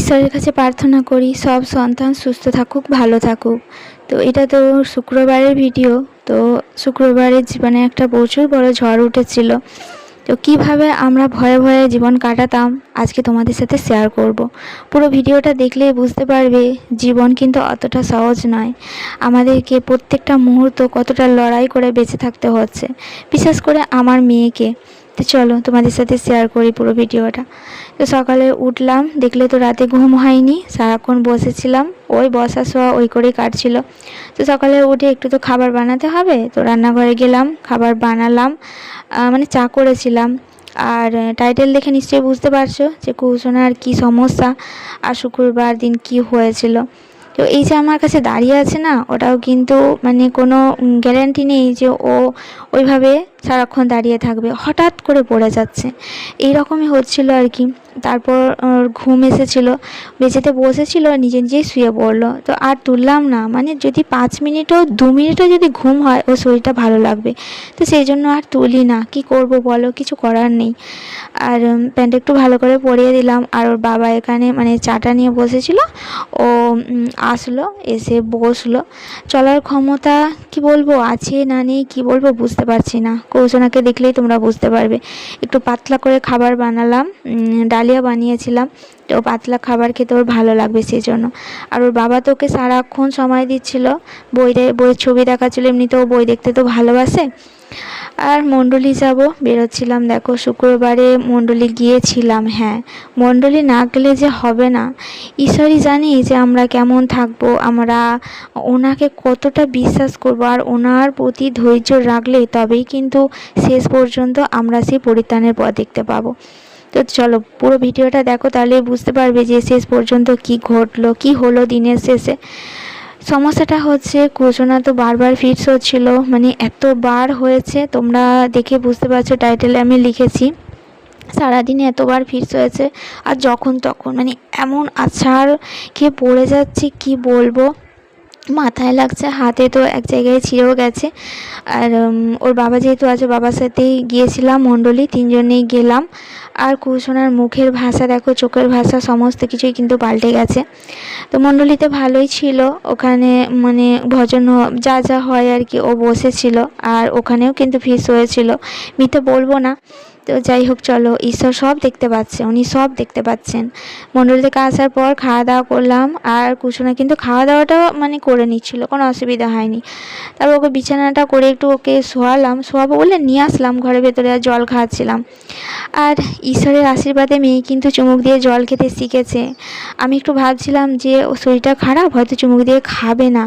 ঈশ্বরের কাছে প্রার্থনা করি সব সন্তান সুস্থ থাকুক, ভালো থাকুক। তো এটা তো শুক্রবারের ভিডিও। তো শুক্রবারের জীবনে একটা প্রচুর বড় ঝড় উঠেছিল। তো কিভাবে আমরা ভয়ে ভয়ে জীবন কাটাতাম আজকে তোমাদের সাথে শেয়ার করব। পুরো ভিডিওটা দেখলেই বুঝতে পারবে জীবন কিন্তু অতটা সহজ নয়। আমাদেরকে প্রত্যেকটা মুহূর্ত কতটা লড়াই করে বেঁচে থাকতে হচ্ছে, বিশেষ করে আমার মেয়েকে। তো চলো তোমাদের সাথে শেয়ার করি পুরো ভিডিওটা। তো সকালে উঠলাম, দেখলে তো রাতে ঘুম হয়নি, সারাক্ষণ বসেছিলাম, ওই বসা শোয়া ওই করেই কাটছিল। তো সকালে উঠে একটু তো খাবার বানাতে হবে, তো রান্নাঘরে গেলাম, খাবার বানালাম, মানে চা করেছিলাম। আর টাইটেল দেখে নিশ্চয়ই বুঝতে পারছো যে কুসুনার কী সমস্যা আর শুক্রবার দিন কি হয়েছিল। তো এই যে আমার কাছে দাঁড়িয়ে আছে না, ওটাও কিন্তু মানে কোনো গ্যারান্টি নেই যে ও ওইভাবে সারাক্ষণ দাঁড়িয়ে থাকবে, হঠাৎ করে পড়ে যাচ্ছে, এই রকমই হচ্ছিল আর কি। তারপর ওর ঘুম এসেছিল, মেঝেতে বসেছিল, নিজে নিজেই শুয়ে পড়লো। তো আর তুললাম না, মানে যদি 5 মিনিটও 2 মিনিটও যদি ঘুম হয় ওর শরীরটা ভালো লাগবে। তো সেই জন্য আর তুলি না, কি করব বলো, কিছু করার নেই। আর প্যান্ট একটু ভালো করে পরিয়ে দিলাম। আর ওর বাবা এখানে মানে চাটা নিয়ে বসেছিল, ও আসলো, এসে বসলো। চলার ক্ষমতা কি বলবো আছে না নেই কি বলবো বুঝতে পারছি না, কৌশনাকে দেখলেই তোমরা বুঝতে পারবে। একটু পাতলা করে খাবার বানালাম, ডালিয়া বানিয়েছিলাম। তো পাতলা খাবার খেতে ওর ভালো লাগবে সেই জন্য। আর ওর বাবা তো ওকে সারাক্ষণ সময় দিচ্ছিল, বইয়ের ছবি দেখাচ্ছিল, এমনিতেও বই দেখতে তো ভালোবাসে। আর মণ্ডলী যাব বেরোচ্ছিলাম, দেখো শুক্রবারে মণ্ডলী গিয়েছিলাম। হ্যাঁ, মণ্ডলী না গেলে যে হবে না। ঈশ্বরই জানি যে আমরা কেমন থাকবো, আমরা ওনাকে কতটা বিশ্বাস করব, আর ওনার প্রতি ধৈর্য রাখলে তবেই কিন্তু শেষ পর্যন্ত আমরা সেই পরিত্রাণের পথ দেখতে পাবো। তো চলো পুরো ভিডিওটা দেখো, তাহলে বুঝতে পারবে যে শেষ পর্যন্ত কি ঘটলো, কি হলো দিনের শেষে। সমস্যাটা হচ্ছে কুসুনা তো বারবার ফিটস হচ্ছিল, মানে এতবার হয়েছে, তোমরা দেখে বুঝতে পারছো, টাইটেলে আমি লিখেছি সারাদিনে এতবার ফিটস হয়েছে। আর যখন তখন মানে এমন আছাড় খেয়ে পড়ে যাচ্ছে, কি বলবো, মাথায় লাগছে, হাতে তো এক জায়গায় ছিঁড়েও গেছে। আর ওর বাবা যেহেতু আছে, বাবার সাথেই গিয়েছিলাম, মণ্ডলী তিনজনেই গেলাম। আর কুসুনার মুখের ভাষা দেখো, চোখের ভাষা, সমস্ত কিছুই কিন্তু পাল্টে গেছে। তো মণ্ডলীতে ভালোই ছিল, ওখানে মানে ভজন যা যা হয় আর কি, ও বসেছিল। আর ওখানেও কিন্তু ফিস হয়েছিল, মিথ্যে বলবো না। তো যাই হোক, চলো, ঈশ্বর সব দেখতে পাচ্ছে, উনি সব দেখতে পাচ্ছেন। মণ্ডল থেকে আসার পর খাওয়া দাওয়া করলাম, আর কুসুনা কিন্তু খাওয়া দাওয়াটা মানে করে নিচ্ছিল, কোনো অসুবিধা হয়নি। তারপর ওকে বিছানাটা করে একটু ওকে শোয়াবো বলে নিয়ে আসলাম ঘরের ভেতরে, আর জল খাওয়াচ্ছিলাম। আর ঈশ্বরের আশীর্বাদে মেয়ে কিন্তু চুমুক দিয়ে জল খেতে শিখেছে। আমি একটু ভাবছিলাম যে ও শরীরটা খারাপ, হয়তো চুমুক দিয়ে খাবে না,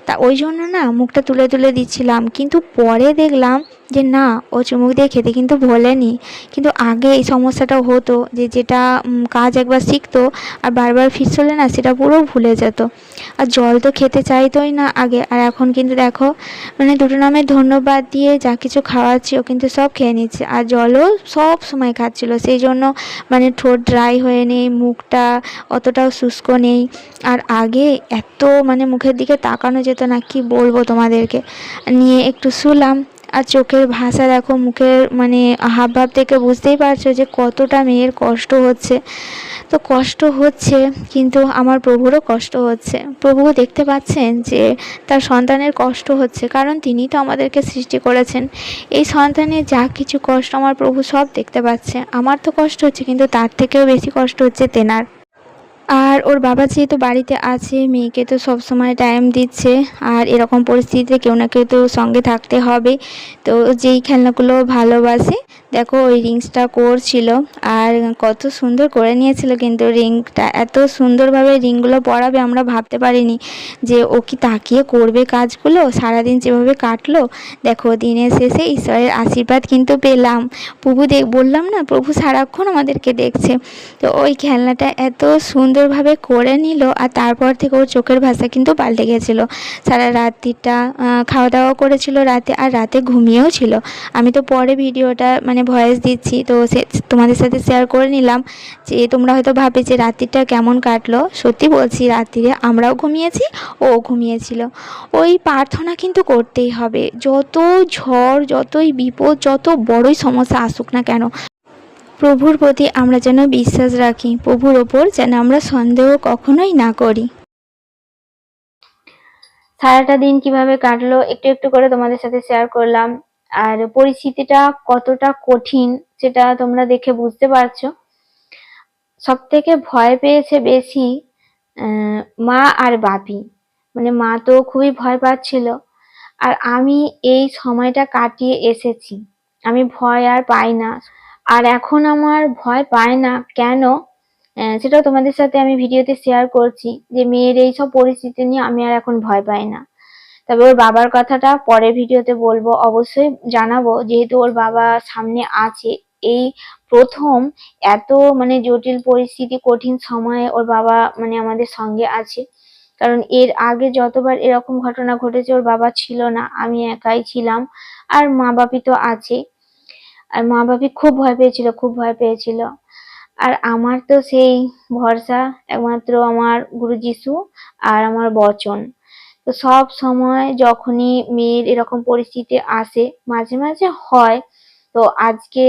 তা ওই জন্য না মুখটা তুলে তুলে দিচ্ছিলাম। কিন্তু পরে দেখলাম যে না, ও চুমুক দিয়ে খেতে কিন্তু ভোলেনি। কিন্তু আগে এই সমস্যাটাও হতো, যে যেটা কাজ একবার শিখতো আর বারবার ফিসলে না, সেটা পুরো ভুলে যেত। আর জল তো খেতে চাইতোই না আগে। আর এখন কিন্তু দেখো, মানে দুটো নামে ধন্যবাদ দিয়ে যা কিছু খাওয়াচ্ছি ও কিন্তু সব খেয়ে নিচ্ছে, আর জলও সব সময় খাচ্ছিল। সেই জন্য মানে ঠোঁট ড্রাই হয়ে নেই, মুখটা অতটাও শুষ্ক নেই। আর আগে এত মানে মুখের দিকে তাকানো যেত না, কি বলবো তোমাদেরকে। নিয়ে একটু শুলাম। আর চোখের ভাষা দেখো, মুখের মানে হাবভাব থেকে বুঝতেই পারছো যে কতটা মেয়ের কষ্ট হচ্ছে। তো কষ্ট হচ্ছে, কিন্তু আমার প্রভুরও কষ্ট হচ্ছে। প্রভু দেখতে পাচ্ছেন যে তার সন্তানের কষ্ট হচ্ছে, কারণ তিনি তো আমাদেরকে সৃষ্টি করেছেন। এই সন্তানের যা কিছু কষ্ট আমার প্রভু সব দেখতে পাচ্ছে। আমার তো কষ্ট হচ্ছে, কিন্তু তার থেকেও বেশি কষ্ট হচ্ছে তেনার। আর ওর বাবা যেহেতু বাড়িতে আছে, মেয়েকে তো সব সময় টাইম দিচ্ছে, আর এরকম পরিস্থিতিতে কেউ না কেউ তো সঙ্গে থাকতে হবে। তো যেই খেলনাগুলো ভালোবাসে, দেখো ওই রিংসটা করছিল, আর কত সুন্দর করে নিয়েছিল। কিন্তু রিংটা এত সুন্দরভাবে রিংগুলো পরাবে আমরা ভাবতে পারিনি, যে ও কি তাকিয়ে করবে কাজগুলো। সারাদিন যেভাবে কাটলো, দেখো দিনের শেষে ঈশ্বরের আশীর্বাদ কিন্তু পেলাম। প্রভু বললাম না, প্রভু সারাক্ষণ আমাদেরকে দেখছে। তো ওই খেলনাটা এত সুন্দরভাবে করে নিল, আর তারপর থেকে ওর চোখের ভাষা কিন্তু পাল্টে গেছিলো। সারা রাত্রিটা খাওয়া দাওয়া করেছিল রাতে, আর রাতে ঘুমিয়েও ছিল। আমি তো পরে ভিডিওটা মানে ভয়েস দিচ্ছি, তো তোমাদের সাথে শেয়ার করে নিলাম, যে তোমরা হয়তো ভাবে যে রাত্রিটা কেমন কাটলো। সত্যি বলছি, রাত্রিরে আমরাও ঘুমিয়েছি, ও ঘুমিয়েছিল। ওই প্রার্থনা কিন্তু করতেই হবে, যত ঝড়, যতই বিপদ, যত বড়ই সমস্যা আসুক না কেন, প্রভুর প্রতি আমরা যেন বিশ্বাস রাখি, প্রভুর ওপর যেন আমরা সন্দেহ কখনোই না করি। সারাটা দিন কিভাবে কাটলো একটু একটু করে তোমাদের সাথে শেয়ার করলাম। আর পরিস্থিতিটা কতটা কঠিন সেটা তোমরা দেখে বুঝতে পারছো। সব থেকে ভয় পেয়েছে বেশি মা আর বাপি। মানে মা তো খুবই ভয় পাচ্ছিল, আর আমি এই সময়টা কাটিয়ে এসেছি, আমি ভয় আর পাই না। আর এখন আমার ভয় পায় না কেন সেটাও তোমাদের সাথে আমি ভিডিওতে শেয়ার করছি, যে মেয়ের এই সব পরিস্থিতি নিয়ে আমি আর এখন ভয় পাই না। তবে ওর বাবার কথাটা পরে ভিডিওতে বলবো, অবশ্যই জানাবো, যেহেতু ওর বাবা সামনে আছে। এই প্রথম এত মানে জটিল পরিস্থিতি, কঠিন সময়ে ওর বাবা মানে আমাদের সঙ্গে আছে। কারণ এর আগে যতবার এরকম ঘটনা ঘটেছে ওর বাবা ছিল না, আমি একাই ছিলাম। আর মা বাপি তো আছে, আর মা বাপি খুব ভয় পেয়েছিল, খুব ভয় পেয়েছিল। আর আমার তো সেই ভরসা একমাত্র আমার গুরু যিশু আর আমার বচন। তো সব সময় যখনই মেয়ের এরকম পরিস্থিতি আসে, মাঝে মাঝে হয়, তো আজকে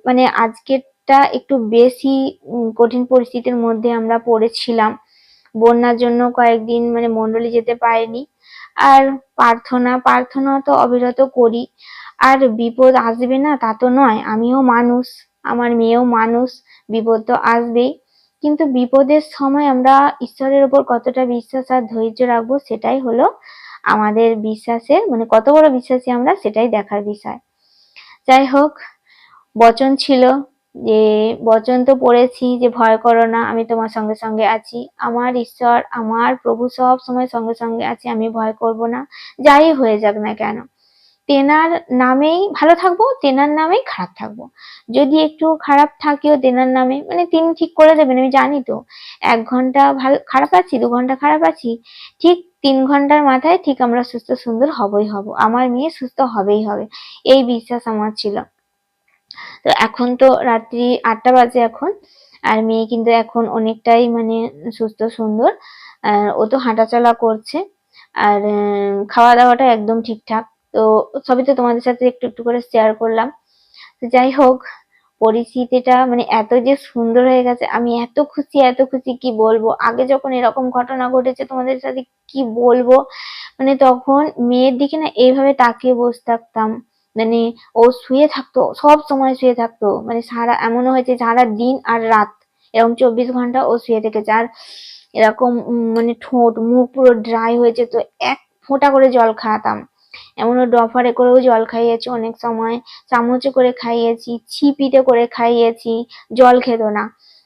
মানে আজকেরটা একটু বেশি কঠিন পরিস্থিতির মধ্যে আমরা পড়েছিলাম। বন্যার জন্য কয়েকদিন মানে মন্ডলী যেতে পারেনি। আর প্রার্থনা প্রার্থনা তো অবিরত করি। আর বিপদ আসবে না তা তো নয়, আমিও মানুষ, আমার মেয়েও মানুষ, বিপদ তো আসবেই। কিন্তু বিপদের সময় আমরা ঈশ্বরের উপর কতটা বিশ্বাস আর ধৈর্য রাখবো সেটাই হলো আমাদের বিশ্বাসের মানে কত বড় বিশ্বাসী আমরা, সেটাই দেখার বিষয়। যাই হোক, বচন ছিল যে বচন তো পড়েছি যে ভয় করো না, আমি তোমার সঙ্গে সঙ্গে আছি। আমার ঈশ্বর আমার প্রভু সব সময় সঙ্গে সঙ্গে আছে, আমি ভয় করব না, যাই হয়ে যাক না কেন। তেনার নামেই ভালো থাকবো, তেনার নামেই খারাপ থাকবো। যদি একটু খারাপ থাকিও তেনার নামে, মানে তিনি ঠিক করে দেবেন, আমি জানি তো। 1 ঘন্টা ভালো খারাপ আছি, 2 ঘন্টা খারাপ আছি, ঠিক 3 ঘন্টার মাথায় ঠিক আমরা সুস্থ সুন্দর হবই হব, আমার মেয়ে সুস্থ হবেই হবে, এই বিশ্বাস আমার ছিল। তো এখন তো রাত্রি 8টা বাজে এখন, আর মেয়ে কিন্তু এখন অনেকটাই মানে সুস্থ সুন্দর। ও তো হাঁটাচলা করছে, আর খাওয়া দাওয়াটা একদম ঠিকঠাক। তো সবই তো তোমাদের সাথে একটু একটু করে শেয়ার করলাম। তো যাই হোক, পরিস্থিতিটা মানে এত যে সুন্দর হয়ে গেছে, আমি এত খুশি এত খুশি কি বলবো। আগে যখন এরকম ঘটনা ঘটেছে তোমাদের সাথে কি বলবো, মানে তখন মেয়ের দিকে না এইভাবে তাকিয়ে বসে থাকতাম। মানে ও শুয়ে থাকতো, সব সময় শুয়ে থাকতো, মানে সারা এমনও হয়েছে সারা দিন আর রাত এরকম 24 ঘন্টা ও শুয়ে থেকেছে। আর এরকম মানে ঠোঁট মুখ পুরো ড্রাই হয়েছে, তো এক ফোঁটা করে জল খাওয়াতাম। এমনও ডফারে করেও জল খাইয়েছি অনেক সময়, চামচে করে খাইয়েছি, ছিপিতে করে খাইয়েছি, জল খেত না।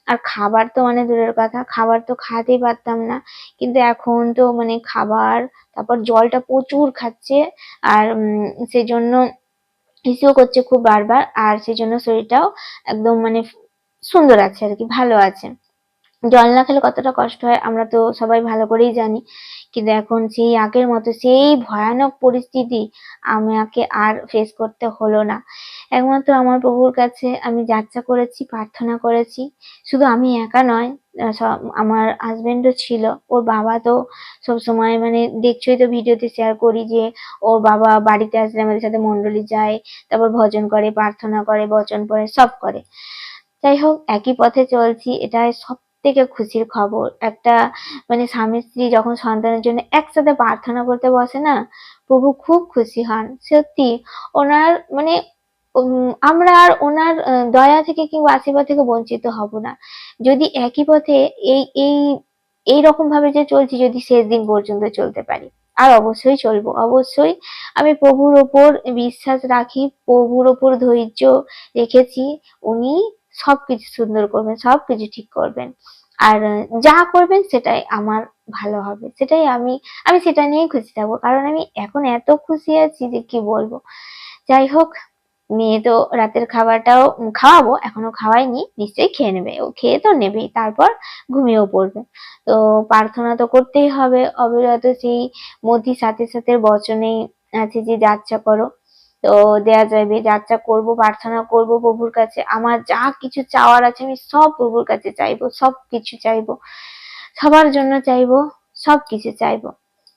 আর খাবার তো মানে দূরের কথা, খাবার তো খাওয়াতেই পারতাম না। কিন্তু এখন তো মানে খাবার, তারপর জলটা প্রচুর খাচ্ছে। আর সেজন্য ইসিও করছে খুব বারবার, আর সেজন্য শরীরটাও একদম মানে সুন্দর আছে আর কি, ভালো আছে। জল না খেলে কতটা কষ্ট হয় আমরা তো সবাই ভালো করেই জানি। কিন্তু এখন সেই আগের মতো সেই ভয়ানক পরিস্থিতি আমাকে আর ফেস করতে হলো না। একমাত্র আমার প্রভুর কাছে আমি যাচ্ছা করেছি, প্রার্থনা করেছি। শুধু আমি একা নয়, আমার হাজবেন্ডও ছিল। ওর বাবা তো সবসময় মানে দেখছোই তো ভিডিওতে শেয়ার করি যে ওর বাবা বাড়িতে আসলে আমাদের সাথে মন্ডলী যায়, তারপর ভজন করে, প্রার্থনা করে, বচন পড়ে, সব করে। যাই হোক, একই পথে চলছি, এটাই সব থেকে খুশির খবর। একটা মানে স্বামী স্ত্রী যখন সন্তানের জন্য একসাথে প্রার্থনা করতে বসে না, প্রভু খুব খুশি হন সত্যি। ওনার মানে আমরা আর ওনার দয়া থেকে কিংবা আশীর্বাদ থেকে বঞ্চিত হব না, যদি একই পথে এই এই এইরকম ভাবে যে চলছি, যদি শেষ দিন পর্যন্ত চলতে পারি। আর অবশ্যই চলবো, অবশ্যই। আমি প্রভুর ওপর বিশ্বাস রাখি, প্রভুর ওপর ধৈর্য রেখেছি। উনি সবকিছু সুন্দর করবেন, সবকিছু ঠিক করবেন। আর যা করবেন সেটাই আমার ভালো হবে, সেটাই আমি আমি সেটা নিয়েই খুশি থাকবো, কারণ আমি এখন এত খুশি আছি যে কি বলবো। যাই হোক, মেয়ে তো রাতের খাবারটাও খাওয়াবো, এখনো খাওয়াইনি, নিশ্চয়ই খেয়ে নেবে, ও খেয়ে তো নেবেই, তারপর ঘুমিয়েও পড়বে। তো প্রার্থনা তো করতেই হবে অবিরত, সেই মতি সাথে সাথে বচনেই আছে যে যাচ্ছা করো। তো দেয়া যাবে, যাত্রা করব, প্রার্থনা করব প্রভুর কাছে, আমার যা কিছু চাওয়ার আছে আমি সব প্রভুর কাছে চাইবো, সব কিছু চাইবো, সবার জন্য চাইবো, সবকিছু চাইবো।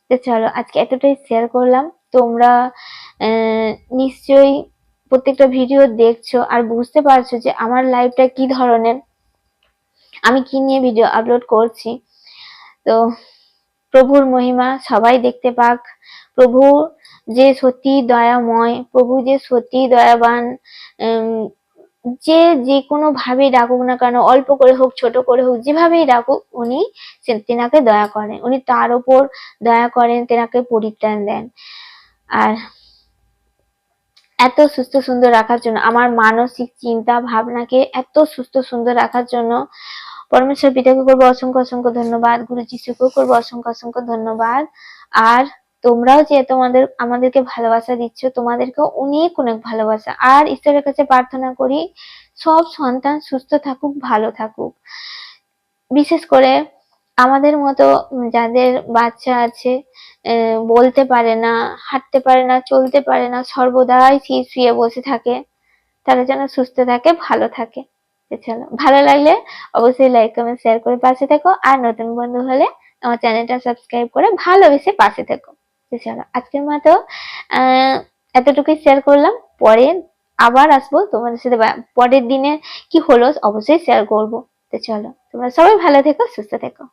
তো চলো আজকে এতটাই শেয়ার করলাম। তোমরা নিশ্চয়ই প্রত্যেকটা ভিডিও দেখছো আর বুঝতে পারছো যে আমার লাইফটা কি ধরনের, আমি কি নিয়ে ভিডিও আপলোড করছি। তো প্রভুর মহিমা সবাই দেখতে পাক, প্রভু যে সত্যি দয়াময়, প্রভু যে সত্যি দয়াবান, যে যে কোনো ভাবে ডাকুক না কেন, অল্প করে হোক ছোট করে হোক যেভাবেই ডাকুক, উনি তেনাকে দয়া করেন, উনি তার উপর দয়া করেন, তেনাকে পরিত্রাণ দেন। আর এত সুস্থ সুন্দর রাখার জন্য, আমার মানসিক চিন্তা ভাবনাকে এত সুস্থ সুন্দর রাখার জন্য পরমেশ্বর পিতাকে করবো অসংখ্য অসংখ্য ধন্যবাদ, গুরু যিশুকেও করবো অসংখ্য অসংখ্য ধন্যবাদ। আর তোমরাও যে আমাদেরকে ভালোবাসা দিচ্ছ, তোমাদেরকেও অনেক অনেক ভালোবাসা। আর ঈশ্বরের কাছে প্রার্থনা করি সব সন্তান সুস্থ থাকুক, ভালো থাকুক। বিশেষ করে আমাদের মতো যাদের বাচ্চা আছে, বলতে পারে না, হাঁটতে পারে না, চলতে পারে না, সর্বদাই শুয়ে বসে থাকে, তারা যেন সুস্থ থাকে, ভালো থাকে। চলো, ভালো লাগলে অবশ্যই লাইক কমেন্ট শেয়ার করে পাশে থেকো, আর নতুন বন্ধু হলে আমার চ্যানেলটা সাবস্ক্রাইব করে ভালোবেসে পাশে থেকো। চলো, আজকের মতো এতটুকুই শেয়ার করলাম। পরে আবার আসবো তোমাদের সাথে, পরের দিনে কি হলো অবশ্যই শেয়ার করবো। তো চলো, তোমরা সবাই ভালো থেকো, সুস্থ থেকো।